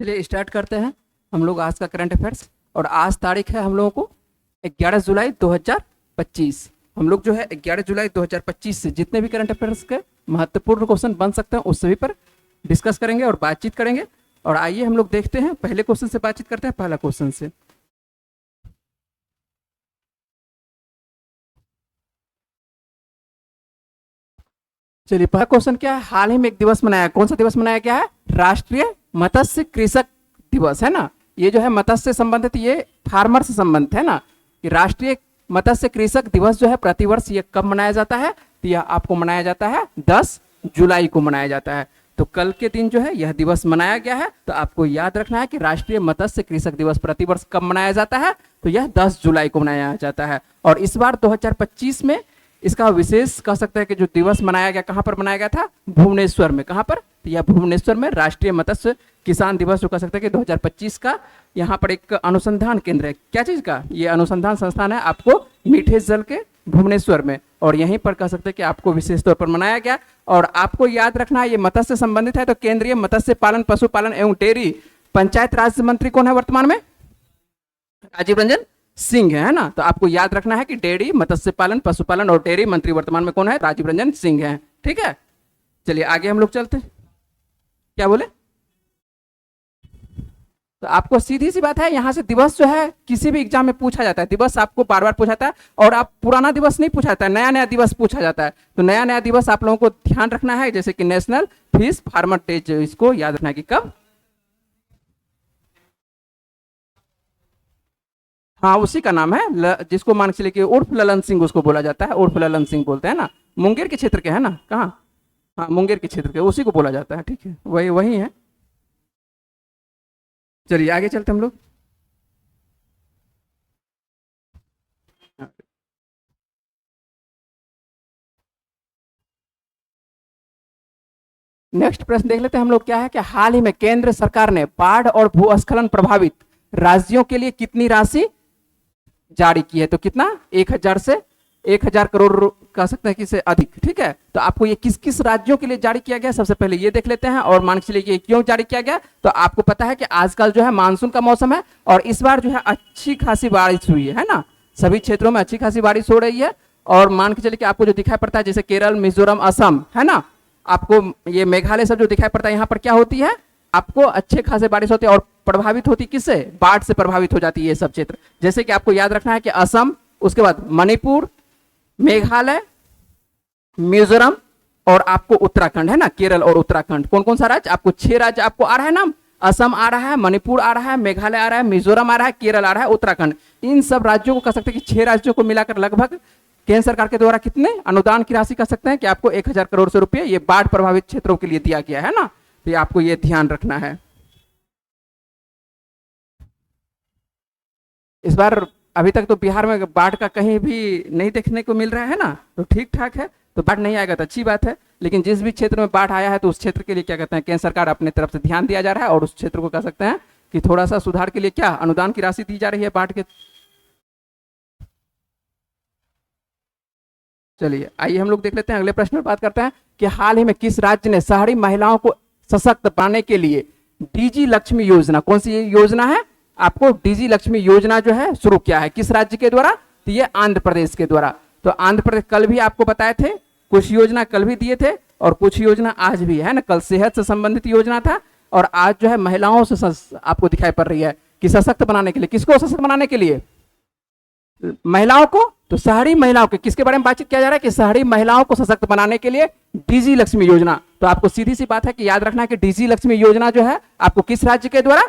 चलिए स्टार्ट करते हैं हम लोग आज का करंट अफेयर्स। और आज तारीख है हम लोगों को 11 जुलाई 2025। हम लोग जो है 11 जुलाई 2025 से जितने भी करंट अफेयर्स के महत्वपूर्ण क्वेश्चन बन सकते हैं उस सभी पर डिस्कस करेंगे और बातचीत करेंगे। और आइए हम लोग देखते हैं, पहले क्वेश्चन से बातचीत करते हैं। पहला क्वेश्चन से चलिए, पहला क्वेश्चन क्या है? हाल ही में एक दिवस मनाया, कौन सा दिवस मनाया गया है? राष्ट्रीय मत्स्य कृषक दिवस है ना। ये जो है मत्स्य से संबंधित, ये फार्मर से संबंधित है ना। कि राष्ट्रीय मत्स्य कृषक दिवस जो है प्रतिवर्ष ये कब मनाया जाता है? तो यह आपको मनाया जाता है 10 जुलाई को मनाया जाता है। तो कल के दिन जो है यह दिवस मनाया गया है। तो आपको याद रखना है कि राष्ट्रीय मत्स्य कृषक दिवस प्रतिवर्ष कब मनाया जाता है? तो यह 10 जुलाई को मनाया जाता है। और इस बार 2025 में इसका विशेष कह सकते हैं कि जो दिवस मनाया गया, कहां पर मनाया गया था? भुवनेश्वर में। कहां पर? तो यह भुवनेश्वर में राष्ट्रीय मत्स्य किसान दिवस जो कह सकते हैं कि 2025 का यहाँ पर एक अनुसंधान केंद्र है। क्या चीज का? ये अनुसंधान संस्थान है आपको मीठे जल के भुवनेश्वर में, और यहीं पर कह सकते हैं कि आपको विशेष तौर पर मनाया गया। और आपको याद रखना है ये मत्स्य से संबंधित है। तो केंद्रीय मत्स्य पालन, पशुपालन एवं डेयरी पंचायत राज्य मंत्री कौन है वर्तमान में? राजीव रंजन सिंह है ना। तो आपको याद रखना है कि डेयरी, मत्स्य पालन, पशुपालन और डेयरी मंत्री वर्तमान में कौन है? राजीव रंजन सिंह है। ठीक है, चलिए आगे हम लोग चलते हैं। क्या बोले? तो आपको सीधी सी बात है, यहां से दिवस जो है किसी भी एग्जाम में पूछा जाता है। दिवस आपको बार बार पूछाता है, और आप पुराना दिवस नहीं पूछाता है, नया नया दिवस पूछा जाता है। तो नया नया दिवस आप लोगों को ध्यान रखना है, जैसे कि नेशनल फिश फार्मर डे, इसको याद रखना है कि कब। हाँ, उसी का नाम है, जिसको मान के चलिए कि उर्फ ललन सिंह उसको बोला जाता है। उर्फ ललन सिंह बोलते हैं ना। मुंगेर के क्षेत्र के है ना। कहाँ? हाँ, मुंगेर के क्षेत्र के, उसी को बोला जाता है। ठीक है, वही वही है। चलिए आगे चलते हम लोग। नेक्स्ट प्रश्न देख लेते हैं हम लोग। क्या है कि हाल ही में केंद्र सरकार ने बाढ़ और भूस्खलन प्रभावित राज्यों के लिए कितनी राशि जारी की है? तो कितना? 1000 से 1000 करोड़ कह सकते हैं कि से अधिक। ठीक है, तो आपको ये किस किस राज्यों के लिए जारी किया गया सबसे पहले ये देख लेते हैं। और मान के चलिए क्यों जारी किया गया, तो आपको पता है कि आजकल जो है मानसून का मौसम है, और इस बार जो है अच्छी खासी बारिश हुई है ना। सभी क्षेत्रों में अच्छी खासी बारिश हो रही है। और मान के चलिए कि आपको जो दिखाई पड़ता है, जैसे केरल, मिजोरम, असम है ना, आपको ये मेघालय सब जो दिखाई पड़ता है, यहाँ पर क्या होती है? आपको अच्छे खासे बारिश होती है। और प्रभावित होती किससे? बाढ़ से प्रभावित हो जाती है ये सब क्षेत्र। जैसे कि आपको याद रखना है कि असम, उसके बाद मणिपुर, मेघालय, मिजोरम और आपको उत्तराखंड है ना। केरल और उत्तराखंड, कौन कौन सा राज्य? आपको 6 राज्य आपको आ रहा है नाम। असम आ रहा है, मणिपुर आ रहा है, मेघालय आ रहा है, मिजोरम आ रहा है, केरल आ रहा है, उत्तराखंड। इन सब राज्यों को कह सकते हैं कि 6 राज्यों को मिलाकर लगभग केंद्र सरकार के द्वारा कितने अनुदान की राशि कह सकते हैं कि आपको 1000 करोड़ से रुपये ये बाढ़ प्रभावित क्षेत्रों के लिए दिया गया है ना। तो ये आपको ये ध्यान रखना है। इस बार अभी तक तो बिहार में बाढ़ का कहीं भी नहीं देखने को मिल रहा है ना। तो ठीक ठाक है, तो बाढ़ नहीं आएगा तो अच्छी बात है। लेकिन जिस भी क्षेत्र में बाढ़ आया है तो उस क्षेत्र के लिए क्या कहते हैं, केंद्र सरकार अपने तरफ से ध्यान दिया जा रहा है, और उस क्षेत्र को कह सकते हैं कि थोड़ा सा सुधार के लिए क्या अनुदान की राशि दी जा रही है बाढ़ के। चलिए आइए हम लोग देख लेते हैं, अगले प्रश्न पर बात करते हैं कि हाल ही में किस राज्य ने शहरी महिलाओं को सशक्त बनाने के लिए डीजी लक्ष्मी योजना, कौन सी योजना है? आपको डीजी लक्ष्मी योजना जो है शुरू किया है। किस राज्य के द्वारा? तो ये आंध्र प्रदेश के द्वारा। तो आंध्र प्रदेश, कल भी आपको बताए थे, कुछ योजना कल भी दिए थे और कुछ योजना आज भी है ना। कल सेहत से संबंधित योजना था, और आज जो है महिलाओं से आपको दिखाई पड़ रही है कि सशक्त बनाने के लिए। किसको सशक्त बनाने के लिए? महिलाओं को। तो शहरी महिलाओं के किसके बारे में बातचीत किया जा रहा है कि शहरी महिलाओं को सशक्त बनाने के लिए डीजी लक्ष्मी योजना। तो आपको सीधी सी बात है कि याद रखना है कि डीजी लक्ष्मी योजना जो है आपको किस राज्य के द्वारा?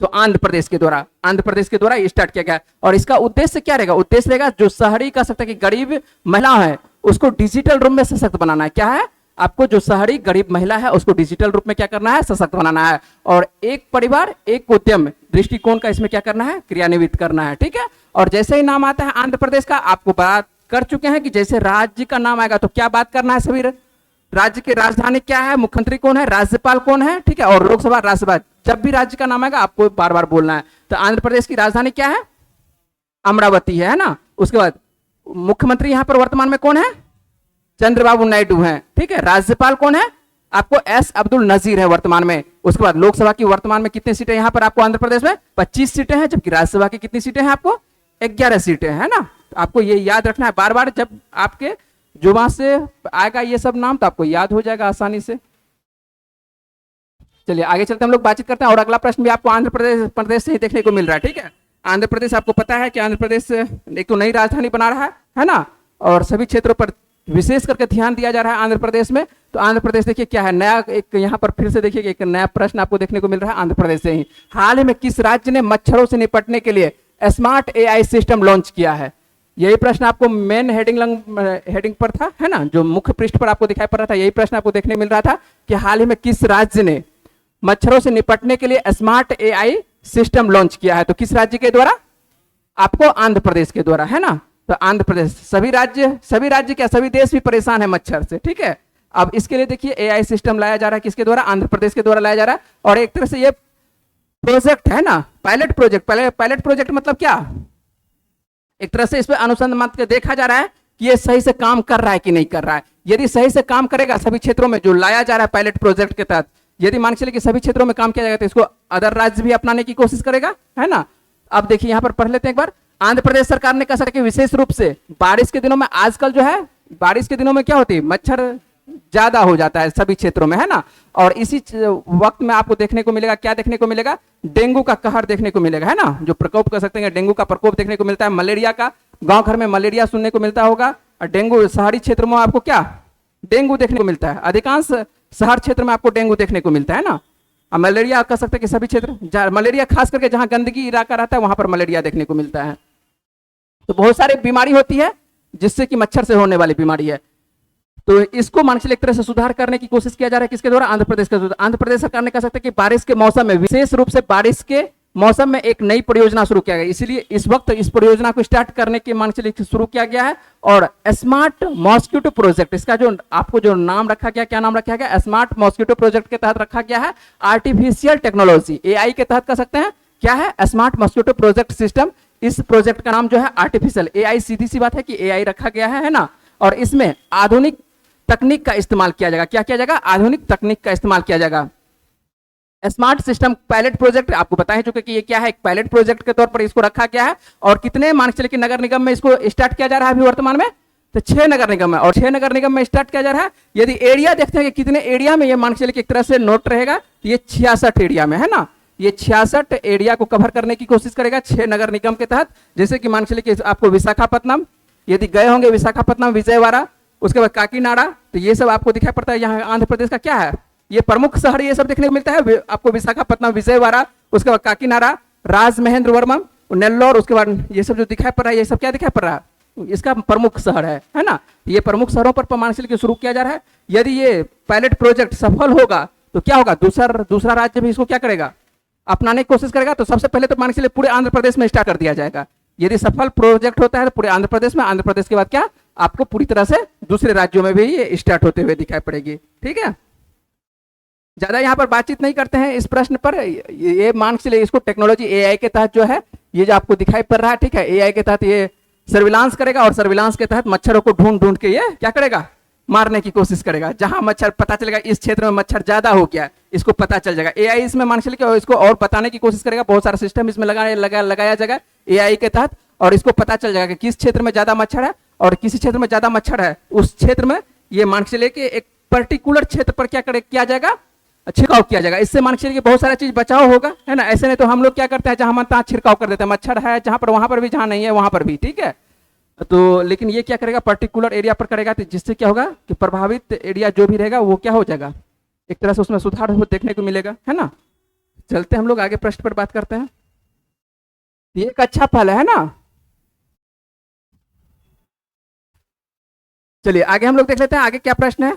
तो आंध्र प्रदेश के द्वारा। आंध्र प्रदेश के द्वारा स्टार्ट किया गया। और इसका उद्देश्य क्या रहेगा? उद्देश्य रहेगा जो शहरी कह सकते हैं कि गरीब महिला है उसको डिजिटल रूप में सशक्त बनाना है। क्या है? आपको जो शहरी गरीब महिला है उसको डिजिटल रूप में क्या करना है? सशक्त बनाना है। और एक परिवार एक उद्यम दृष्टिकोण का इसमें क्या करना है? क्रियान्वित करना है। ठीक है, और जैसे ही नाम आता है आंध्र प्रदेश का, आपको बात कर चुके हैं कि जैसे राज्य का नाम आएगा तो क्या बात करना है सभी? राज्य की राजधानी क्या है? मुख्यमंत्री कौन है? राज्यपाल कौन है? ठीक है, और लोकसभा, राज्यसभा, जब भी राज्य का नाम आएगा आपको बार बार बोलना है। तो आंध्र प्रदेश की राजधानी क्या है? अमरावती है ना। उसके बाद मुख्यमंत्री यहां पर वर्तमान में कौन है? चंद्रबाबू नायडू हैं। ठीक है, राज्यपाल कौन है? आपको एस अब्दुल नजीर है वर्तमान में। उसके बाद लोकसभा की वर्तमान में कितनी सीटें यहाँ पर आपको आंध्र प्रदेश में 25 सीटें हैं, जबकि राज्यसभा की कितनी सीटें हैं आपको 11 सीटें है ना। तो आपको ये याद रखना है बार बार, जब आपके जुबान से आएगा ये सब नाम तो आपको याद हो जाएगा आसानी से। चलिए आगे चलते हम लोग बातचीत करते हैं। और अगला प्रश्न भी आपको आंध्र प्रदेश से ही देखने को मिल रहा है, ठीक है। आंध्र प्रदेश आपको पता है कि आंध्र प्रदेश एक तो नई राजधानी बना रहा है ना, और सभी क्षेत्रों पर विशेष करके ध्यान दिया जा रहा है आंध्र प्रदेश में। तो आंध्र प्रदेश देखिए क्या है, नया एक यहाँ पर फिर से देखिए एक नया प्रश्न आपको देखने को मिल रहा है आंध्र प्रदेश से ही। हाल ही में किस राज्य ने मच्छरों से निपटने के लिए स्मार्ट एआई सिस्टम लॉन्च किया है? यही प्रश्न आपको मेन हेडिंग पर था, है ना, जो मुख्य पृष्ठ पर आपको दिखाई पड़ रहा था। यही प्रश्न आपको देखने मिल रहा था कि हाल ही में किस राज्य ने मच्छरों से निपटने के लिए स्मार्ट एआई सिस्टम लॉन्च किया है? तो किस राज्य के द्वारा? आपको आंध्र प्रदेश के द्वारा, है ना। तो आंध्र प्रदेश, सभी राज्य क्या सभी देश भी परेशान है मच्छर से, ठीक है। अब इसके लिए देखिए एआई सिस्टम लाया जा रहा है, किसके द्वारा? आंध्र प्रदेश के द्वारा लाया जा रहा है। और एक तरह से ये प्रोजेक्ट है ना, पायलट प्रोजेक्ट मतलब क्या? एक तरह से इस पर अनुसंधान के देखा जा रहा है कि ये सही से काम कर रहा है कि नहीं कर रहा है। यदि सही से काम करेगा सभी क्षेत्रों में जो लाया जा रहा है पायलट प्रोजेक्ट के तहत, यदि मान के चलिए कि सभी क्षेत्रों में काम किया जाएगा तो इसको अदर राज्य भी अपनाने की कोशिश करेगा, है ना। अब देखिए यहां पर पढ़ लेते हैं एक बार। आंध्र प्रदेश सरकार ने कहा कि विशेष रूप से बारिश के दिनों में, आजकल जो है बारिश के दिनों में क्या होती है, मच्छर ज्यादा हो जाता है सभी क्षेत्रों में, है ना। और इसी वक्त में आपको देखने को मिलेगा, क्या देखने को मिलेगा? डेंगू का कहर देखने को मिलेगा, है ना, जो प्रकोप कर सकते हैं, डेंगू का प्रकोप देखने को मिलता है। मलेरिया का, गांव घर में मलेरिया सुनने को मिलता होगा, और डेंगू शहरी क्षेत्र में आपको क्या डेंगू देखने को मिलता है। अधिकांश शहर क्षेत्र में आपको डेंगू देखने को मिलता है ना। अब मलेरिया कह सकते हैं कि सभी क्षेत्र, मलेरिया खास करके जहां गंदगी इलाका रहता है वहां पर मलेरिया देखने को मिलता है। तो बहुत सारी बीमारी होती है जिससे कि मच्छर से होने वाली बीमारी है। तो इसको मानसिक एक तरह से सुधार करने की कोशिश किया जा रहा है, किसके द्वारा? आंध्र प्रदेश के द्वारा। आंध्र प्रदेश सरकार ने कह सकते हैं कि बारिश के मौसम में, विशेष रूप से बारिश के मौसम में एक नई परियोजना शुरू किया गया, इसलिए इस वक्त इस परियोजना को स्टार्ट करने के मानसिक शुरू किया गया है। और स्मार्ट मॉस्किटो प्रोजेक्ट, इसका जो आपको जो नाम रखा गया, क्या नाम रखा गया? स्मार्ट मॉस्किटो प्रोजेक्ट के तहत रखा गया है। आर्टिफिशियल टेक्नोलॉजी एआई के तहत कह सकते हैं क्या है? Smart mosquito project system. इस प्रोजेक्ट का नाम जो है आर्टिफिशियल एआई, सीधी सी बात है कि एआई रखा गया है ना। और इसमें आधुनिक तकनीक का इस्तेमाल किया जाएगा। क्या किया जाएगा? आधुनिक तकनीक का इस्तेमाल किया जाएगा। स्मार्ट सिस्टम पायलट प्रोजेक्ट आपको पता है चूंकि कि ये क्या है, एक पायलट प्रोजेक्ट के तौर पर इसको रखा गया है। और कितने मान के चलिए कि नगर निगम में इसको स्टार्ट किया जा रहा है अभी वर्तमान में? तो 6 नगर निगम है, और 6 नगर निगम में स्टार्ट किया जा रहा है। यदि एरिया देखते हैं कि कितने एरिया में ये मान के चलिए कि एक तरह से नोट रहेगा, ये 66 एरिया में, है ना। ये 66 एरिया को कवर करने की कोशिश करेगा 6 नगर निगम के तहत। जैसे कि मान के चलिए कि आपको विशाखापट्टनम, यदि गए होंगे विशाखापट्टनम, विजयवाड़ा, उसके बाद काकीनाडा, तो ये सब आपको दिखाई पड़ता है। यहाँ आंध्र प्रदेश का क्या है, ये प्रमुख शहर ये सब देखने को मिलता है आपको, विशाखापट्टनम, विजयवाड़ा, उसके बाद काकीनाडा, राजमहेंद्रवरम, नेल्लोर, उसके बाद ये सब जो दिखाई पड़ रहा है, ये सब क्या दिखाई पड़ रहा है, इसका प्रमुख शहर है ना। ये प्रमुख शहरों पर मानसिल के शुरू किया जा रहा है। यदि ये पायलट प्रोजेक्ट सफल होगा तो क्या होगा, दूसरा राज्य भी इसको क्या करेगा, अपनाने की कोशिश करेगा। तो सबसे पहले तो मानसिल पूरे आंध्र प्रदेश में स्टार्ट कर दिया जाएगा। यदि सफल प्रोजेक्ट होता है तो पूरे आंध्र प्रदेश में, आंध्र प्रदेश के बाद क्या आपको पूरी तरह से दूसरे राज्यों में भी ये स्टार्ट होते हुए दिखाई पड़ेगी, ठीक है। ज्यादा यहाँ पर बातचीत नहीं करते हैं इस प्रश्न पर। ये मान के चलिए इसको टेक्नोलॉजी एआई के तहत जो है ये जो आपको दिखाई पड़ रहा है, ठीक है, एआई के तहत ये सर्विलांस करेगा, और सर्विलांस के तहत मच्छरों को ढूंढ के ये क्या करेगा, मारने की कोशिश करेगा। जहां मच्छर पता चलेगा इस क्षेत्र में मच्छर ज्यादा हो गया, इसको पता चल जाएगा। एआई इसमें मान के चलिए इसको और बताने की कोशिश करेगा। बहुत सारा सिस्टम इसमें लगाया जाएगा एआई के तहत, और इसको पता चल जाएगा कि किस क्षेत्र में ज्यादा मच्छर है, और किसी क्षेत्र में ज्यादा मच्छर है उस क्षेत्र में ये मान के चलिए कि एक पर्टिकुलर क्षेत्र पर क्या किया जाएगा, छिड़काव किया जाएगा। इससे मान के चलिए बहुत सारा चीज बचाव होगा, है ना। ऐसे नहीं तो हम लोग क्या करते हैं, जहां मन तहां छिड़काव कर देते हैं, मच्छर है जहां पर वहां पर भी, जहां नहीं है वहां पर भी, ठीक है। तो लेकिन ये क्या करेगा, पर्टिकुलर एरिया पर करेगा, तो जिससे क्या होगा कि प्रभावित एरिया जो भी रहेगा वो क्या हो जाएगा, एक तरह से उसमें सुधार देखने को मिलेगा, है ना। चलते हम लोग आगे प्रश्न पर बात करते हैं। ये एक अच्छा फल है ना। चलिए आगे हम लोग देख लेते हैं आगे क्या प्रश्न है।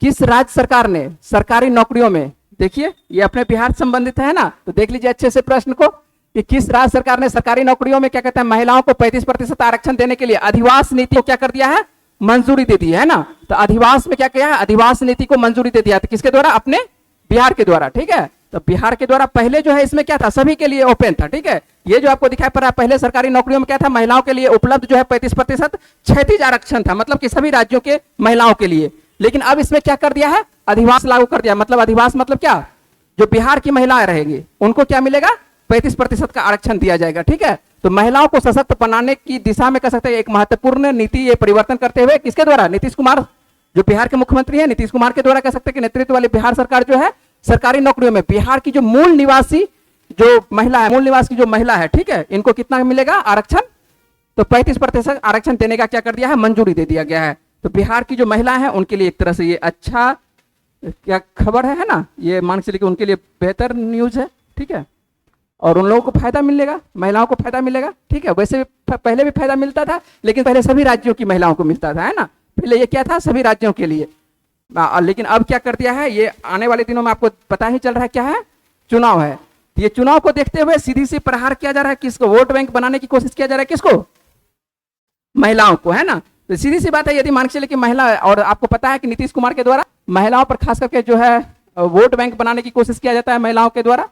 किस राज्य सरकार ने सरकारी नौकरियों में, देखिए ये अपने बिहार से संबंधित है ना, तो देख लीजिए अच्छे से प्रश्न को कि किस राज्य सरकार ने सरकारी नौकरियों में क्या कहते हैं महिलाओं को 35% आरक्षण देने के लिए अधिवास नीति को क्या कर दिया है, मंजूरी दे दी है ना। तो अधिवास में क्या किया है, अधिवास नीति को मंजूरी दे दिया, तो किसके द्वारा, अपने बिहार के द्वारा, ठीक है। तो बिहार के द्वारा पहले जो है इसमें क्या था, सभी के लिए ओपन था, ठीक है। ये जो आपको दिखाई पड़ रहा है पहले सरकारी नौकरियों में क्या था, महिलाओं के लिए उपलब्ध जो है 35% क्षैतिज आरक्षण था, मतलब कि सभी राज्यों के महिलाओं के लिए। लेकिन अब इसमें क्या कर दिया है, अधिवास लागू कर दिया। मतलब अधिवास मतलब क्या, जो बिहार की महिलाएं रहेंगी उनको क्या मिलेगा, 35% का आरक्षण दिया जाएगा। ठीक है, तो महिलाओं को सशक्त बनाने की दिशा में कह सकते हैं एक महत्वपूर्ण नीति ये परिवर्तन करते हुए किसके द्वारा, नीतीश कुमार जो बिहार के मुख्यमंत्री हैं, नीतीश कुमार के द्वारा कह सकते हैं कि नेतृत्व वाली बिहार सरकार जो है सरकारी नौकरियों में बिहार की जो मूल निवासी जो महिला है, मूल निवास की जो महिला है, ठीक है, इनको कितना मिलेगा आरक्षण, तो 35% आरक्षण देने का क्या कर दिया है, मंजूरी दे दिया गया है। तो बिहार की जो महिलाएं हैं उनके लिए एक तरह से ये अच्छा क्या खबर है ना, ये मान के चलिए कि उनके लिए बेहतर न्यूज है। ठीक है, और उन लोगों को फायदा मिलेगा, महिलाओं को फायदा मिलेगा। ठीक है, वैसे भी पहले भी फायदा मिलता था, लेकिन पहले सभी राज्यों की महिलाओं को मिलता था, है ना, पहले ये क्या था, सभी राज्यों के लिए। लेकिन अब क्या कर दिया है, ये आने वाले दिनों में आपको पता ही चल रहा है क्या है, चुनाव है। तो ये चुनाव को देखते हुए सीधी सी प्रहार किया जा रहा है किसको, वोट बैंक बनाने की कोशिश किया जा रहा है किसको, महिलाओं को, है ना। तो सीधी सी बात है, यदि मान के चले कि महिला, और आपको पता है कि नीतीश कुमार के द्वारा महिलाओं पर खास करके जो है वोट बैंक बनाने की कोशिश किया जाता है महिलाओं के द्वारा,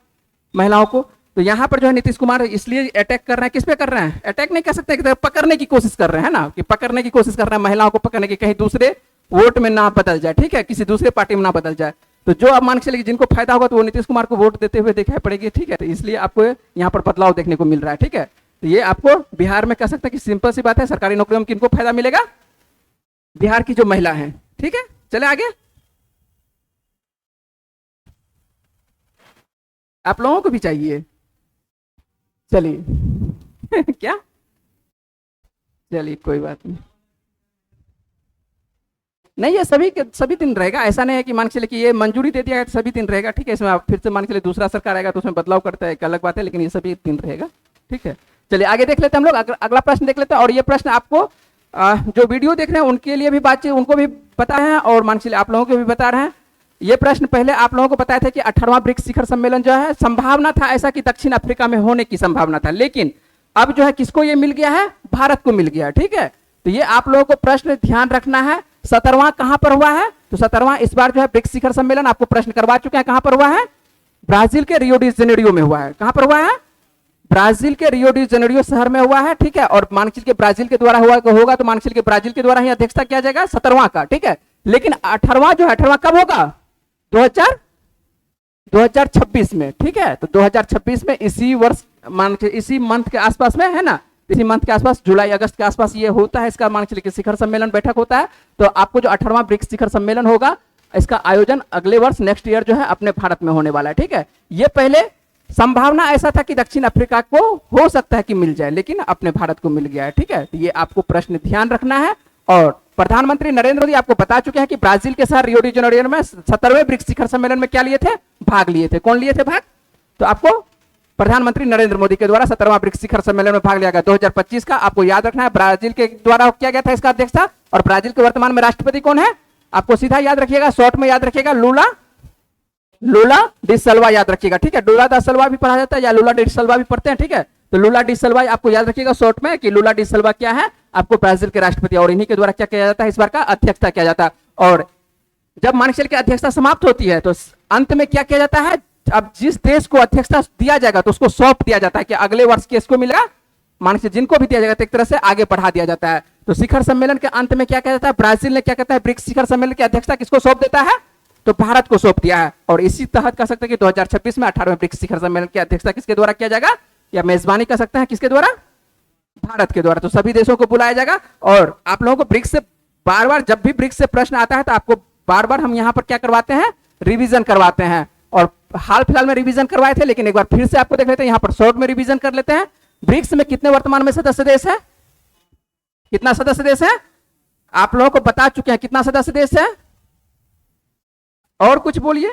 महिलाओं को। तो यहाँ पर जो है नीतीश कुमार इसलिए अटैक कर रहे हैं, किस पे कर रहे हैं, अटैक नहीं कर सकते, पकड़ने की कोशिश कर रहे हैं ना, कि पकड़ने की कोशिश कर रहे हैं महिलाओं को, पकड़ने की, कहीं दूसरे वोट में ना बदल जाए। ठीक है, किसी दूसरे पार्टी में ना बदल जाए। तो जो अब मान के चलिए जिनको फायदा होगा तो वो नीतीश कुमार को वोट देते हुए दिखाई पड़ेगी। ठीक है, तो इसलिए आपको यहाँ पर बदलाव देखने को मिल रहा है। ठीक है, तो ये आपको बिहार में कह सकते हैं कि सिंपल सी बात है, सरकारी नौकरियों में किनको फायदा मिलेगा, बिहार की जो महिला है। ठीक है, चले आगे, आप लोगों को भी चाहिए, चलिए क्या, चलिए कोई बात नहीं, नहीं ये सभी दिन रहेगा, ऐसा नहीं है कि मान के चलिए कि ये मंजूरी दे दिया है तो सभी दिन रहेगा। ठीक है, इसमें आप फिर से मान के चलिए दूसरा सरकार आएगा तो उसमें बदलाव करता है, एक अलग बात है, लेकिन ये सभी दिन रहेगा। ठीक है, चलिए आगे देख लेते हैं हम लोग, अगला प्रश्न देख लेते हैं। और ये प्रश्न आपको जो वीडियो देख रहे हैं उनके लिए भी बातचीत, उनको भी पता है, और मान के चलिए आप लोगों को भी बता रहे हैं। ये प्रश्न पहले आप लोगों को बताया था कि 18वां ब्रिक्स शिखर सम्मेलन जो है, संभावना था ऐसा कि दक्षिण अफ्रीका में होने की संभावना था, लेकिन अब जो है किसको ये मिल गया है, भारत को मिल गया। ठीक है, तो ये आप लोगों को प्रश्न ध्यान रखना है। 17वां कहां पर हुआ है, तो 17वां इस बार जो है ब्रिक्स शिखर सम्मेलन आपको प्रश्न करवा चुके हैं, कहां पर हुआ है, ब्राजील के रियो डी जेनेरियो में हुआ है। कहां पर हुआ है, ब्राजील के रियो डी जेनेरियो शहर में हुआ है। ठीक है, और मान के ब्राजील के द्वारा होगा तो मान के ब्राजील के द्वारा ही अध्यक्षता किया जाएगा 17वां का। ठीक है, लेकिन 18वां जो है 18वां कब होगा, 2026 में। ठीक है, तो 2026 में इसी वर्ष इसी मंथ के आसपास में, है ना, इसी मंथ के आसपास, जुलाई अगस्त के आसपास ये होता है, इसका मान के चलिए शिखर सम्मेलन बैठक होता है। तो आपको जो 18वां ब्रिक्स शिखर सम्मेलन होगा, इसका आयोजन अगले वर्ष नेक्स्ट ईयर जो है अपने भारत में होने वाला है। ठीक है, ये पहले संभावना ऐसा था कि दक्षिण अफ्रीका को हो सकता है कि मिल जाए, लेकिन अपने भारत को मिल गया है। ठीक है, तो ये आपको प्रश्न ध्यान रखना है। और प्रधानमंत्री नरेंद्र मोदी आपको बता चुके हैं कि ब्राजील के शहर रियो डी जेनेरियो में 17वें ब्रिक्स शिखर सम्मेलन में क्या लिए थे, भाग लिए थे। कौन लिए थे भाग, तो आपको प्रधानमंत्री नरेंद्र मोदी के द्वारा 17वां ब्रिक्स शिखर सम्मेलन में भाग लिया गया 2025 का। आपको याद रखना है ब्राजील के द्वारा किया गया था इसका अध्यक्षता, और ब्राजील के वर्तमान में राष्ट्रपति कौन है, आपको सीधा याद रखिएगा, शॉर्ट में याद रखिएगा, लूला डी सिल्वा याद रखिएगा। ठीक है, लूला दा सिल्वा भी पढ़ा जाता है या लूला डी सिल्वा भी पढ़ते हैं। ठीक है, तो लूला डी सिल्वा आपको याद रखिएगा शॉर्ट में कि लूला डी सिल्वा क्या है, आपको ब्राजील के राष्ट्रपति, और इन्हीं के द्वारा क्या किया जाता है, इस बार का अध्यक्षता किया जाता है। और जब मान के चलिए की अध्यक्षता समाप्त होती है तो अंत में क्या किया जाता है, अब जिस देश को अध्यक्षता दिया जाएगा तो उसको सौंप दिया जाता है कि अगले वर्ष किसको मिलेगा, मान के जिनको भी दिया जाएगा तो एक तरह से आगे बढ़ा दिया जाता है। तो शिखर सम्मेलन के अंत में क्या किया जाता है, ब्राजील ने क्या कहता है, ब्रिक्स शिखर सम्मेलन की अध्यक्षता किसको सौंप देता है, तो भारत को सौंप दिया है। और इसी तहत कह सकते हैं कि 2026 में 18वें ब्रिक्स शिखर सम्मेलन की अध्यक्षता किसके द्वारा किया जाएगा, या मेजबानी कर सकते हैं किसके द्वारा, भारत के द्वारा। तो सभी देशों को बुलाया जाएगा। और आप लोगों को ब्रिक्स से बार बार, जब भी ब्रिक्स से प्रश्न आता है तो आपको बार बार हम यहाँ पर क्या करवाते हैं, रिवीजन करवाते हैं। और हाल फिलहाल में रिवीजन करवाए थे, लेकिन एक बार फिर से आपको देख लेते हैं, यहाँ पर शॉर्ट में रिवीजन कर लेते हैं। ब्रिक्स में कितने वर्तमान में सदस्य देश है, कितना सदस्य देश है, आप लोगों को बता चुके हैं कितना सदस्य देश है, और कुछ बोलिए,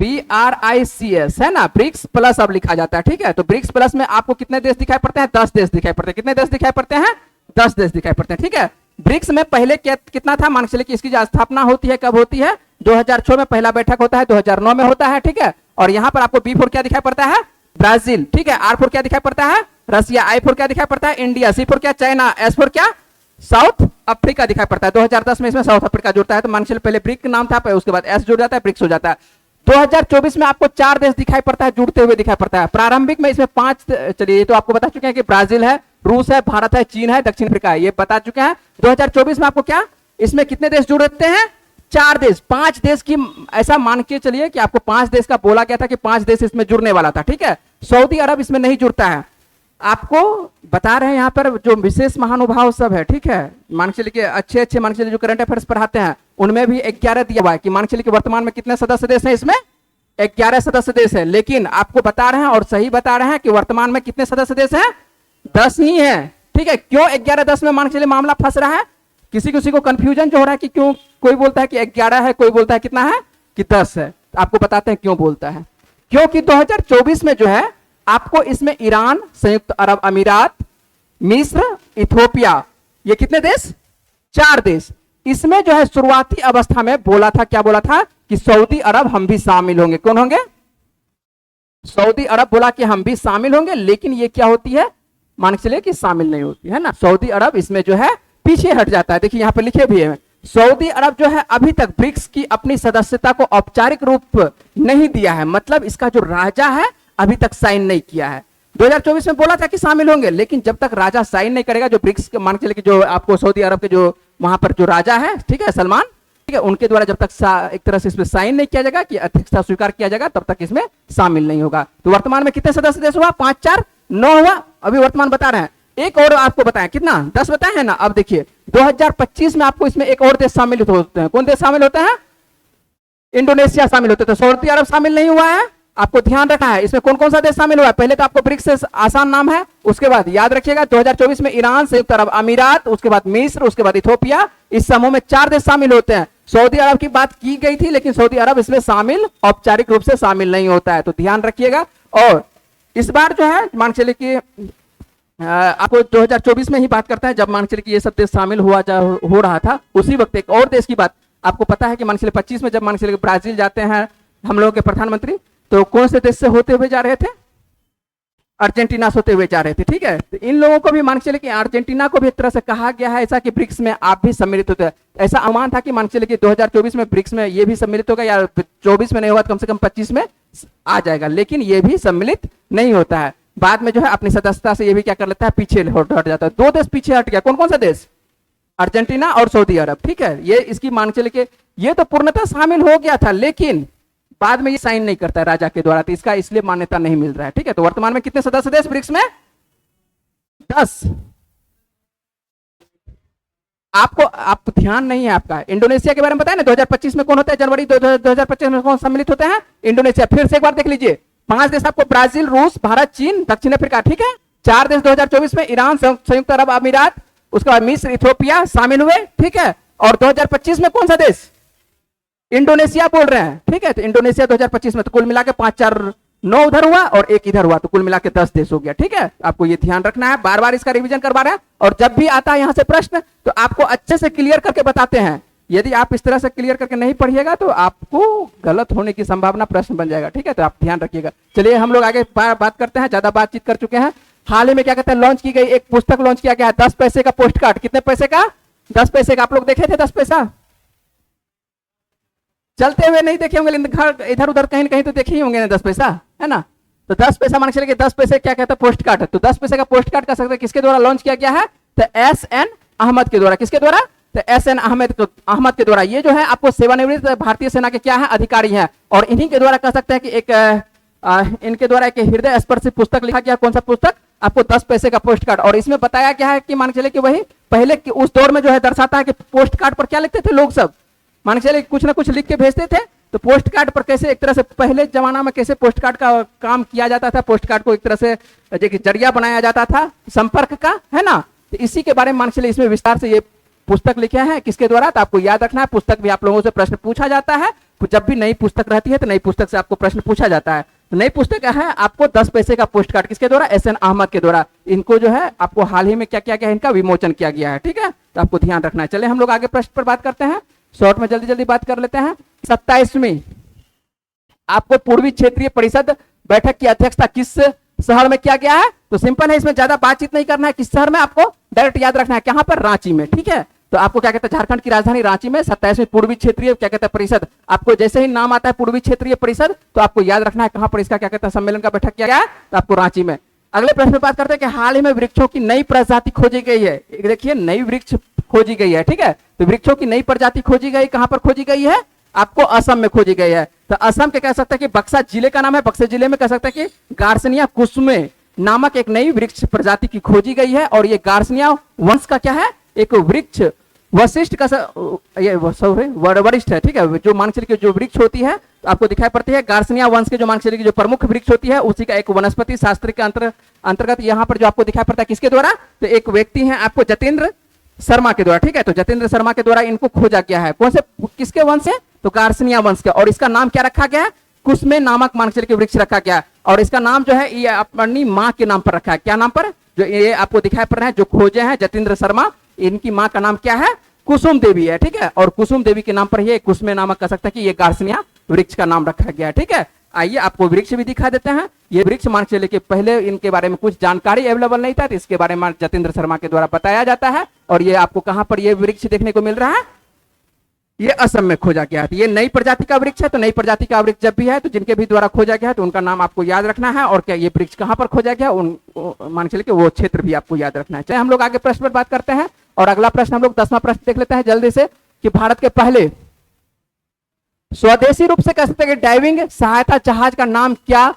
BRICS है ना, ब्रिक्स प्लस अब लिखा जाता है। ठीक है, तो ब्रिक्स प्लस में आपको कितने देश दिखाई पड़ते हैं, 10 देश दिखाई पड़ते हैं। कितने देश दिखाई पड़ते हैं, 10 देश दिखाई पड़ते हैं। ठीक है, ब्रिक्स में पहले कितना था, मान के चलिए कि इसकी जो स्थापना होती है कब होती है, 2006 में पहला बैठक होता है, 2009 में होता है। ठीक है, और यहां पर आपको B4 क्या दिखाई पड़ता है, ब्राजील। ठीक है, R4 क्या दिखाई पड़ता है, रसिया। I4 क्या दिखाई पड़ता है, इंडिया। C4 क्या, चाइना। S4 क्या, साउथ अफ्रीका दिखाई पड़ता है। 2010 में इसमें साउथ अफ्रीका जुड़ता है, तो मान के चलिए पहले ब्रिक नाम था, उसके बाद S जुड़ जाता है, ब्रिक्स हो जाता है। 2024 में आपको 4 देश दिखाई पड़ता है, जुड़ते हुए दिखाई पड़ता है। प्रारंभिक में इसमें 5, चलिए ये तो आपको बता चुके हैं कि ब्राजील है, रूस है, भारत है, चीन है, दक्षिण अफ्रीका है, ये बता चुके हैं। 2024 में आपको क्या, इसमें कितने देश जुड़ते हैं, 4 देश, 5 देश की, ऐसा मान के चलिए कि आपको 5 देश का बोला गया था कि 5 देश इसमें जुड़ने वाला था, ठीक है। सऊदी अरब इसमें नहीं जुड़ता है। आपको बता रहे हैं यहाँ पर जो विशेष महानुभाव सब है, ठीक है, मान के चलिए अच्छे अच्छे मान के चलिए जो करंट अफेयर्स पढ़ाते हैं उनमें भी 11 दिया हुआ है कि मान के चलिए वर्तमान में कितने सदस्य देश हैं, इसमें 11 सदस्य देश है। लेकिन आपको बता रहे हैं और सही बता रहे हैं कि वर्तमान में कितने सदस्य देश हैं, 10 ही है, ठीक है। क्यों 11-10 में मान के चलिए मामला फंस रहा है, किसी किसी को कंफ्यूजन जो हो रहा है कि क्यों, कोई बोलता है कि 11 है, कोई बोलता है कितना है कि 10 है। तो आपको बताते हैं क्यों बोलता है। क्योंकि 2024 में जो है आपको इसमें ईरान, संयुक्त अरब अमीरात, मिस्र, इथोपिया, ये कितने देश, 4 देश। इसमें जो है शुरुआती अवस्था में बोला था, क्या बोला था कि सऊदी अरब हम भी शामिल होंगे। कौन होंगे, सऊदी अरब बोला कि हम भी शामिल होंगे, लेकिन ये क्या होती है, मान के चलिए कि शामिल नहीं होती है ना। सऊदी अरब इसमें जो है पीछे हट जाता है। देखिए यहां पे लिखे भी है, सऊदी अरब जो है अभी तक ब्रिक्स की अपनी सदस्यता को औपचारिक रूप नहीं दिया है, मतलब इसका जो राजा है अभी तक साइन नहीं किया है। 2024 में बोला था कि शामिल होंगे, लेकिन जब तक राजा साइन नहीं करेगा, जो ब्रिक्स के मान के चलिए जो आपको सऊदी अरब के जो वहां पर जो राजा है, ठीक है, सलमान, ठीक है, उनके द्वारा जब तक एक तरह से इसमें साइन नहीं किया जाएगा कि अध्यक्षता स्वीकार किया जाएगा, तब तक इसमें शामिल नहीं होगा। तो वर्तमान में कितने सदस्य देश हुआ, 5, 4, 9 हुआ, अभी वर्तमान बता रहे हैं। एक और आपको बताएं, कितना, 10 बताए हैं ना। अब देखिए 2025 में आपको इसमें एक और देश शामिल होते हैं। कौन देश शामिल होते हैं, इंडोनेशिया शामिल होते हैं। तो सऊदी अरब शामिल नहीं हुआ है, आपको ध्यान रखना है। इसमें कौन कौन सा देश शामिल हुआ है, पहले तो आपको ब्रिक्स से आसान नाम है, उसके बाद याद रखिएगा 2024 में ईरान, संयुक्त अरब अमीरात, उसके बाद मिस्र, उसके बाद इथोपिया, इस समूह में 4 देश शामिल होते हैं। सऊदी अरब की बात की गई थी, लेकिन सऊदी अरब इसमें शामिल औपचारिक रूप से शामिल नहीं होता है, तो ध्यान रखिएगा। और इस बार जो है मान के चलिए कि आपको 2024 में ही बात करता है, जब मान के चलिए कि ये सब देश शामिल हो रहा था, उसी वक्त एक और देश की बात आपको पता है कि मान के चलिए 25 में जब मान के चलिए ब्राजील जाते हैं हम लोगों के प्रधानमंत्री, तो कौन से देश से होते हुए जा रहे थे, अर्जेंटीना से होते हुए जा रहे थे, ठीक है। तो इन लोगों को भी मान के चलिए कि अर्जेंटीना को भी एक तरह से कहा गया है ऐसा कि ब्रिक्स में आप भी सम्मिलित होते हैं। ऐसा अनुमान था कि मान के चलिए कि 2024 में ब्रिक्स में ये भी सम्मिलित होगा, या 24 में नहीं हुआ, कम से कम 25 में आ जाएगा, लेकिन ये भी सम्मिलित नहीं होता है। बाद में जो है अपनी सदस्यता से ये भी क्या कर लेता है, पीछे हट जाता है। 2 देश पीछे हट गया, कौन कौन सा देश, अर्जेंटीना और सऊदी अरब, ठीक है। ये इसकी मान के चलिए कि ये तो पूर्णतः शामिल हो गया था, लेकिन बाद में ये साइन नहीं करता है राजा के द्वारा, तो इसका इसलिए मान्यता नहीं मिल रहा है, ठीक है। तो वर्तमान में कितने सदस्य देश ब्रिक्स में, 10। आपको ध्यान नहीं है आपका। इंडोनेशिया के बारे में बताया ना, 2025 में कौन होता है, जनवरी 2025 में कौन सम्मिलित होते हैं, इंडोनेशिया। फिर से एक बार देख लीजिए, 5 देश आपको, ब्राजील, रूस, भारत, चीन, दक्षिण अफ्रीका, ठीक है। 4 देश 2024 में ईरान, संयुक्त अरब अमीरात, उसके बाद मिस्र, इथोपिया शामिल हुए, ठीक है। और 2025 में कौन सा देश, इंडोनेशिया बोल रहे हैं, ठीक है। तो इंडोनेशिया 2025 में, तो कुल मिला के 5, 4, 9 उधर हुआ और 1 इधर हुआ, तो कुल मिला के 10 देश हो गया, ठीक है। आपको ये ध्यान रखना है, बार बार इसका रिवीजन करवा रहे हैं, और जब भी आता है यहां से प्रश्न तो आपको अच्छे से क्लियर करके बताते हैं। यदि आप इस तरह से क्लियर करके नहीं पढ़िएगा तो आपको गलत होने की संभावना, प्रश्न बन जाएगा, ठीक है। तो आप ध्यान रखिएगा। चलिए हम लोग आगे बात करते हैं, ज्यादा बातचीत कर चुके हैं। हाल ही में क्या कहते हैं, लॉन्च की गई एक पुस्तक लॉन्च किया गया है, 10 पैसे का पोस्ट कार्ड। कितने पैसे का, 10 पैसे का। आप लोग देखे थे 10 पैसा, चलते हुए नहीं देखे होंगे, इधर उधर कहीं कहीं तो देखे ही होंगे ना 10 पैसा, है ना। तो 10 पैसा मान के चलिए 10 पैसे क्या कहता है, पोस्ट कार्ड है। तो 10 पैसे का पोस्ट कार्ड कर सकते हैं, किसके द्वारा लॉन्च किया गया है, तो SN अहमद के द्वारा। किसके द्वारा, तो SN अहमद के द्वारा। ये जो है आपको सेवानिवृत्त भारतीय सेना के क्या है, अधिकारी हैं, और इन्हीं के द्वारा कह सकते हैं कि एक इनके द्वारा एक हृदय स्पर्शी पुस्तक लिखा गया। कौन सा पुस्तक, आपको 10 पैसे का पोस्ट कार्ड। और इसमें बताया क्या है कि मान के चलिए कि वही पहले उस दौर में जो है दर्शाता है कि पोस्ट कार्ड पर क्या लिखते थे लोग सब, मान के चलिए कुछ ना कुछ लिख के भेजते थे। तो पोस्ट कार्ड पर कैसे एक तरह से पहले जमाना में कैसे पोस्ट कार्ड का काम किया जाता था, पोस्ट कार्ड को एक तरह से जरिया बनाया जाता था संपर्क का, है ना। तो इसी के बारे में मान के चलिए इसमें विस्तार से ये पुस्तक लिखे हैं, किसके द्वारा। तो आपको याद रखना है, पुस्तक भी आप लोगों से प्रश्न पूछा जाता है। जब भी नई पुस्तक रहती है तो नई पुस्तक से आपको प्रश्न पूछा जाता है। तो नई पुस्तक है आपको 10 पैसे का पोस्ट कार्ड, किसके द्वारा, SN अहमद के द्वारा। इनको जो है आपको हाल ही में क्या किया गया है, इनका विमोचन किया गया है, ठीक है। तो आपको ध्यान रखना है। चले हम लोग आगे प्रश्न पर बात करते हैं, शॉर्ट में जल्दी जल्दी बात कर लेते हैं। 27वीं आपको पूर्वी क्षेत्रीय परिषद बैठक की अध्यक्षता किस शहर में किया गया है। तो सिंपल है, इसमें ज्यादा बातचीत नहीं करना है, किस शहर में आपको डायरेक्ट याद रखना है, कहां पर, रांची में, ठीक है। तो आपको क्या कहते हैं, झारखंड की राजधानी रांची में 27वीं पूर्वी क्षेत्रीय क्या कहते हैं परिषद। आपको जैसे ही नाम आता है पूर्वी क्षेत्रीय परिषद, तो आपको याद रखना है कहां पर इसका क्या कहते हैं सम्मेलन का बैठक किया गया है, तो आपको रांची में। अगले प्रश्न में बात करते हैं कि हाल ही में वृक्षों की नई प्रजाति खोजी गई है। देखिए नई वृक्ष खोजी गई है, ठीक है। तो वृक्षों की नई प्रजाति खोजी गई, कहां पर खोजी गई है, आपको असम में खोजी गई है। तो असम के कह सकते हैं कि बक्सा जिले का नाम है, बक्सा जिले में कह सकते हैं कि गार्सनिया कुसुमे नामक एक नई वृक्ष प्रजाति की खोजी गई है। और ये गार्सनिया वंश का क्या है, एक वृक्ष वशिष्ठ का ये वरिष्ठ है, ठीक है। जो मानसली की जो वृक्ष होती है तो आपको दिखाई पड़ती है, गार्सनिया वंश के जो मानसली की जो प्रमुख वृक्ष होती है उसी का एक वनस्पति शास्त्र के अंतर्गत यहाँ पर जो आपको दिखाई पड़ता है किसके द्वारा, तो एक व्यक्ति है आपको जतेंद्र शर्मा के द्वारा, ठीक है। तो जतेंद्र शर्मा के द्वारा इनको खोजा गया है, कौन से किसके वंश से, तो गार्सनिया वंश के। और इसका नाम क्या रखा गया है, कुसुमे नामक मानसली के वृक्ष रखा गया। और इसका नाम जो है ये अपनी माँ के नाम पर रखा है, क्या नाम पर, जो ये आपको दिखाई पड़ रहा है जो खोजे हैं जतेंद्र शर्मा, इनकी माँ का नाम क्या है, कुसुम देवी है, ठीक है। और कुसुम देवी के नाम पर ये कुसुमे नामक कह सकता है कि ये गार्सनिया वृक्ष का नाम रखा गया है, ठीक है। आइए आपको वृक्ष भी दिखा देते हैं। ये वृक्ष मान चलिए कि पहले इनके बारे में कुछ जानकारी अवेलेबल नहीं था, तो इसके बारे में जतेंद्र शर्मा के द्वारा बताया जाता है। और ये आपको कहां पर ये वृक्ष देखने को मिल रहा है, ये असम में खोजा गया है। तो ये नई प्रजाति का वृक्ष है, तो नई प्रजाति का वृक्ष जब भी है तो जिनके भी द्वारा खोजा गया है तो उनका नाम आपको याद रखना है। और क्या ये वृक्ष कहां पर खोजा गया, मान चलिए कि वो क्षेत्र भी आपको याद रखना है। चलिए हम लोग आगे प्रश्न पर बात करते हैं। और अगला प्रश्न हम लोग 10वां प्रश्न देख लेते हैं जल्दी से, कि भारत के पहले स्वदेशी रूप से कह सकते हैं कि डाइविंग सहायता जहाज का नाम क्या,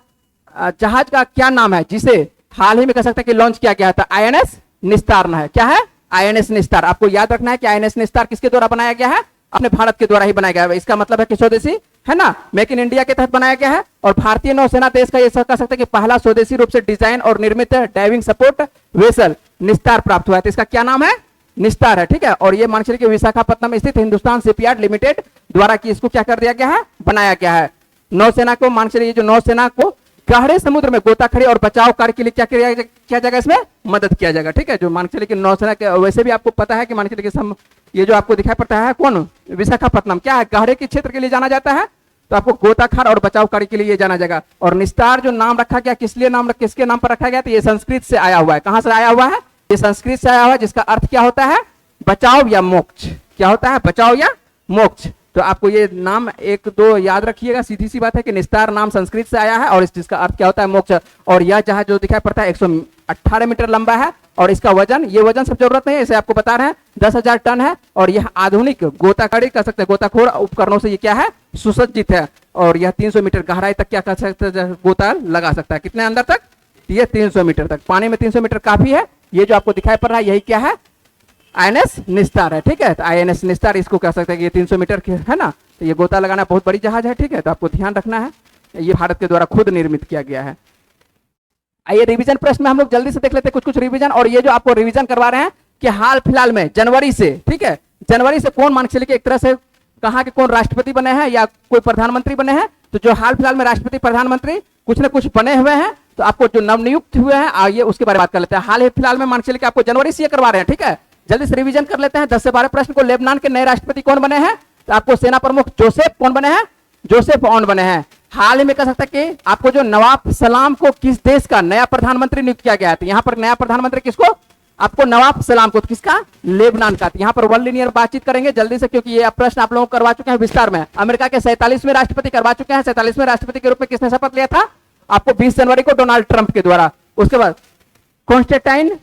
जहाज का क्या नाम है जिसे हाल ही में कह सकते हैं कि लॉन्च किया गया था, आईएनएस निस्तार है, क्या है, आईएनएस निस्तार। आपको याद रखना है कि आईएनएस निस्तार किसके द्वारा बनाया गया है, अपने भारत के द्वारा ही बनाया गया है। इसका मतलब है कि स्वदेशी है ना, मेक इन इंडिया के तहत बनाया गया है। और भारतीय नौसेना देश का ये कह सकते हैं कि पहला स्वदेशी रूप से डिजाइन और निर्मित डाइविंग सपोर्ट वेसल निस्तार प्राप्त हुआ है। तो इसका क्या नाम है, निस्तार है, ठीक है। और ये मान चलिए कि विशाखापट्टनम स्थित हिंदुस्तान शिपयार्ड लिमिटेड द्वारा की इसको क्या कर दिया गया है, बनाया गया है। नौसेना को मान चलिए जो नौसेना को गहरे समुद्र में गोताखोरी और बचाव कार्य के लिए क्या किया जाएगा, इसमें मदद किया जाएगा, ठीक है। जो मान चलिए कि नौसेना के वैसे भी आपको पता है कि मान चलिए कि ये जो आपको दिखाई पड़ता है कौन, विशाखापट्टनम, क्या है, गहरे के क्षेत्र के लिए जाना जाता है, तो आपको गोताखोर और बचाव कार्य के लिए ये जाना जाएगा। और निस्तार जो नाम रखा गया किस लिए, नाम किसके नाम पर रखा गया, तो ये संस्कृत से आया हुआ है। कहां से आया हुआ है, ये संस्कृत से आया हुआ है, जिसका अर्थ क्या होता है, बचाव या मोक्ष। क्या होता है, बचाव या मोक्ष। तो आपको ये नाम एक दो याद रखिएगा, सीधी सी बात है कि निस्तार नाम संस्कृत से आया है और जिसका अर्थ क्या होता है, मोक्ष। और यह जहाज जो दिखाई पड़ता है 118 मीटर लंबा है और इसका वजन, ये वजन सब जरूरत नहीं है, इसे आपको बता रहे हैं 10,000 टन है। और यह आधुनिक गोताखोरी कर सकते हैं, गोताखोर उपकरणों से ये क्या है, सुसज्जित है। और यह 300 मीटर गहराई तक क्या कर सकते हैं, गोता लगा सकता है। कितने अंदर तक, ये 300 मीटर तक, पानी में 300 मीटर काफी है। ये जो आपको दिखाई पड़ रहा है यही क्या है, आईएनएस निस्तार है, ठीक है। तो आईएनएस निस्तार इसको कह सकते हैं कि ये 300 मीटर है ना, तो ये गोता लगाना बहुत बड़ी जहाज है, ठीक है। तो आपको ध्यान रखना है, ये भारत के द्वारा खुद निर्मित किया गया है। आइए रिवीजन प्रश्न में हम लोग जल्दी से देख लेते हैं कुछ रिवीजन। और ये जो आपको रिवीजन करवा रहे हैं कि हाल फिलहाल में जनवरी से, ठीक है, जनवरी से कौन मान के चलिए एक तरह से कहा कि कौन राष्ट्रपति बने हैं या कोई प्रधानमंत्री बने हैं। तो जो हाल फिलहाल में राष्ट्रपति प्रधानमंत्री कुछ न कुछ बने हुए हैं, तो आपको जो नवनियुक्त हुए हैं आइए उसके बारे में बात कर लेते हैं। हाल फिलहाल में मान के चलिए आपको जनवरी से करवा रहे हैं, ठीक है। जल्दी से रिवीजन कर लेते हैं 10 से 12 प्रश्न को। लेबनान के नए राष्ट्रपति कौन बने हैं, तो आपको सेना प्रमुख जोसेफ कौन बने हैं, जोसेफ ऑन बने हैं। हाल ही में कह सकते हैं कि आपको जो नवाब सलाम को किस देश का नया प्रधानमंत्री नियुक्त किया गया है, तो यहाँ पर नया प्रधानमंत्री किसको, आपको नवाब सलाम को, किसका, लेबनान का। यहाँ पर वन लिनियर बातचीत करेंगे जल्दी से, क्योंकि ये प्रश्न आप लोगों को करवा चुके हैं विस्तार में। अमेरिका के 47वें राष्ट्रपति करवा चुके हैं। 47वें राष्ट्रपति के रूप में किसने शपथ लिया था, आपको 20 जनवरी को डोनाल्ड ट्रंप के द्वारा। उसके बाद कॉन्स्टेंटाइन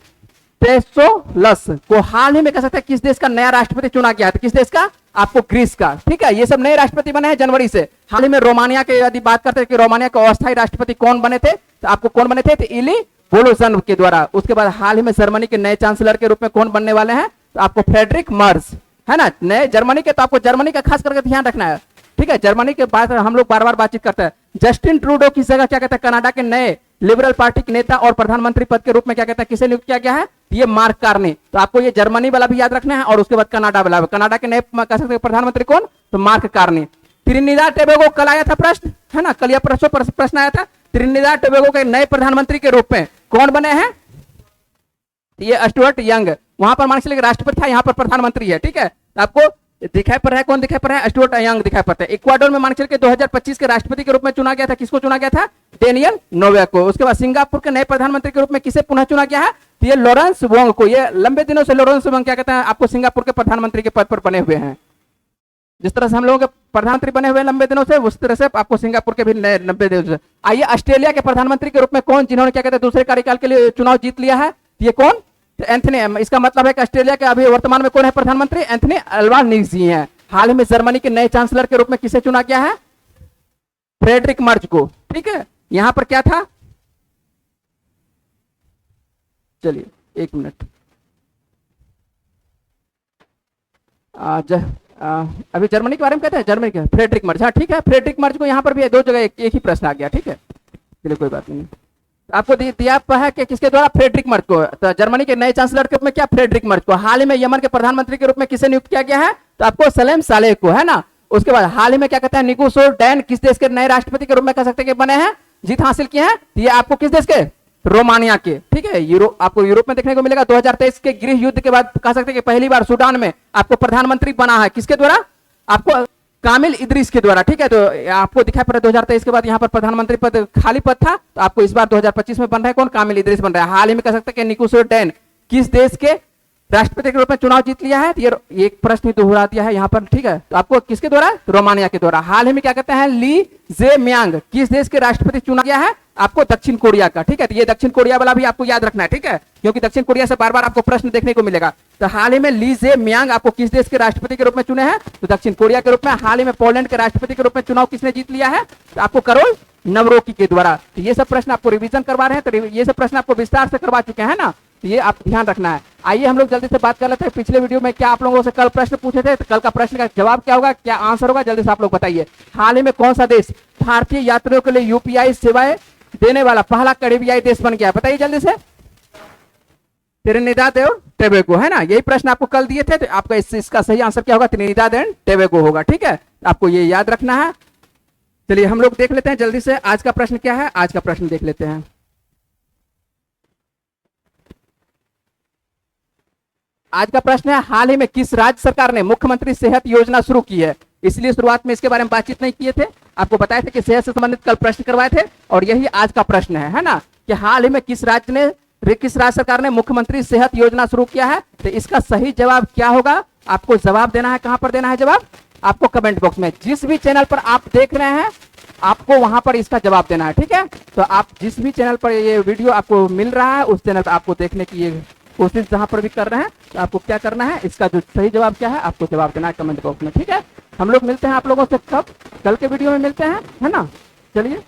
टेसोलस को हाल ही में कह सकते हैं किस देश का नया राष्ट्रपति चुना गया है, किस देश का, आपको ग्रीस का, ठीक है। ये सब नए राष्ट्रपति बने हैं जनवरी से। हाल ही में रोमानिया के यदि बात करते हैं कि रोमानिया के अस्थायी राष्ट्रपति कौन बने थे, तो आपको कौन बने थे, तो इली बोलोसन के द्वारा। उसके बाद हाल ही में जर्मनी के नए चांसलर के रूप में कौन बनने वाले हैं, तो आपको फ्रेडरिक मर्ज, है ना, नए जर्मनी के। तो आपको जर्मनी का खास करके ध्यान रखना है, ठीक है। जर्मनी के बात हम लोग बार बार बातचीत करते हैं। जस्टिन ट्रूडो की जगह क्या कहते हैं, कनाडा के नए लिबरल पार्टी के नेता और प्रधानमंत्री पद के रूप में क्या कहता है, किसे नियुक्त किया गया है, ये मार्क कार्नी। तो आपको ये जर्मनी वाला भी याद रखना है और उसके बाद कनाडा वाला। कनाडा के नए कह सकते हैं प्रधानमंत्री कौन, तो मार्क कार्नी। त्रिनिदाद टोबैगो कल आया था प्रश्न, है ना, कल या परसों प्रश्न आया था। त्रिनिदाद टोबैगो के नए प्रधानमंत्री के रूप में कौन बने हैं, ये स्टुअर्ट यंग। वहां पर मान के चलिए राष्ट्रपति था, यहाँ पर प्रधानमंत्री है, ठीक है। आपको दिखाई पड़ रहा है, कौन दिखाई पड़ रहा है, स्टुअर्ट यंग दिखाई पड़ता है। इक्वाडोर में मान के चलिए 2025 के राष्ट्रपति के रूप में चुना गया था, किसको चुना गया था, डेनियल नोवेक को। उसके बाद सिंगापुर के नए प्रधानमंत्री के रूप में किसे पुनः चुना गया है, तो ये लॉरेंस वोंग को। ये लंबे दिनों से लॉरेंस वोंग क्या कहते हैं, आपको सिंगापुर के प्रधानमंत्री के पद पर बने हुए हैं। जिस तरह से हम लोगों के प्रधानमंत्री बने हुए लंबे दिनों से, उस तरह से आपको सिंगापुर के भी नए लंबे दिनों से। आइए ऑस्ट्रेलिया के प्रधानमंत्री के रूप में कौन, जिन्होंने क्या कहते हैं दूसरे कार्यकाल के लिए चुनाव जीत लिया है, ये कौन, तो एंथनी, इसका मतलब है कि ऑस्ट्रेलिया के अभी वर्तमान में कौन है प्रधानमंत्री? एंथनी अल्बानीज़ जी हैं। हाल ही में जर्मनी के नए चांसलर के रूप में किसे चुना गया है? फ्रेडरिक मर्ज को। ठीक है, यहां पर क्या था, चलिए एक मिनट, अभी जर्मनी के बारे में कहते हैं, जर्मनी के फ्रेडरिक मर्ज। हाँ ठीक है, फ्रेडरिक मर्ज को यहाँ पर भी दो जगह एक ही प्रश्न आ गया। ठीक है, चलिए कोई बात नहीं। आपको दिया है कि किसके द्वारा? फ्रेडरिक मर्ज को। तो जर्मनी के नए चांसलर के रूप में क्या? फ्रेडरिक मर्ज को। हाल ही में यमन के प्रधानमंत्री के रूप में किसे नियुक्त किया गया है? तो आपको सलेम सालेह को, है ना। उसके बाद हाल ही में क्या कहते हैं, निकोसो डैन किस देश के नए राष्ट्रपति के रूप में कह सकते हैं बने हैं, जीत हासिल किए हैं? ये आपको किस देश के? रोमानिया के। ठीक है, आपको यूरोप में देखने को मिलेगा। 2023 के गृह युद्ध के बाद कह सकते हैं कि पहली बार सूडान में आपको प्रधानमंत्री बना है, किसके द्वारा? आपको कामिल इदरीस के द्वारा। ठीक है, तो आपको दिखाई पड़ा 2023 के बाद यहाँ पर प्रधानमंत्री पद खाली पद था, तो आपको इस बार 2025 में बन रहा है कौन? कामिल इदरीस बन रहा है। हाल ही में कह सकते हैं कि निकोसो डैन किस देश के राष्ट्रपति के रूप में चुनाव जीत लिया है? तो ये एक प्रश्न दोहरा दिया है यहाँ पर। ठीक है, तो आपको किसके द्वारा? रोमानिया के द्वारा। हाल ही में क्या कहते हैं, ली जे म्यांग किस देश के राष्ट्रपति चुना गया है? आपको दक्षिण कोरिया का। ठीक है, तो ये दक्षिण कोरिया वाला भी आपको याद रखना है। ठीक है, क्योंकि दक्षिण कोरिया से बार बार आपको प्रश्न देखने को मिलेगा। तो हाल ही में ली जे म्यांग आपको किस देश के राष्ट्रपति के रूप में चुने हैं? तो दक्षिण कोरिया के रूप में। हाल ही में पोलैंड के राष्ट्रपति के रूप में चुनाव किसने जीत लिया है? तो आपको करोल नवरोकी के द्वारा। तो ये सब प्रश्न आपको रिवीजन करवा रहे हैं, तो ये सब प्रश्न आपको विस्तार से करवा चुके हैं ना, तो ये आप ध्यान रखना है। आइए हम लोग जल्दी से बात कर लेते हैं। पिछले वीडियो में क्या आप लोगों से कल प्रश्न पूछे थे, तो कल का प्रश्न का जवाब क्या होगा, क्या आंसर होगा, जल्दी से आप लोग बताइए। हाल ही में कौन सा देश भारतीय यात्रियों के लिए यूपीआई सेवाएं देने वाला पहला कैरिबियाई देश बन गया? बताइए जल्दी से। त्रिनिदाद एंड टोबैगो, है ना। यही प्रश्न आपको कल दिए थे, तो आपका इसका सही आंसर क्या होगा? त्रिनिदाद एंड टोबैगो होगा। ठीक है, आपको ये याद रखना है। चलिए हम लोग देख लेते हैं जल्दी से आज का प्रश्न क्या है। आज का प्रश्न देख लेते हैं। आज का प्रश्न है, हाल ही में किस राज्य सरकार ने मुख्यमंत्री सेहत योजना शुरू की है? इसलिए शुरुआत में इसके बारे में बातचीत नहीं किए थे, आपको बताए थे कि सेहत से संबंधित कल प्रश्न करवाए थे, और यही आज का प्रश्न है ना, कि हाल ही में किस राज्य सरकार ने मुख्यमंत्री सेहत योजना शुरू किया है? तो इसका सही जवाब क्या होगा? आपको जवाब देना है। कहां पर देना है जवाब? आपको कमेंट बॉक्स में, जिस भी चैनल पर आप देख रहे हैं आपको वहां पर इसका जवाब देना है। ठीक है, तो आप जिस भी चैनल पर ये वीडियो आपको मिल रहा है उस चैनल पर आपको देखने की ये कोशिश जहां पर भी कर रहे हैं, तो आपको क्या करना है, इसका जो सही जवाब क्या है आपको जवाब देना है कमेंट बॉक्स में। ठीक है, हम लोग मिलते हैं आप लोगों से कब? कल के वीडियो में मिलते हैं, है ना। चलिए।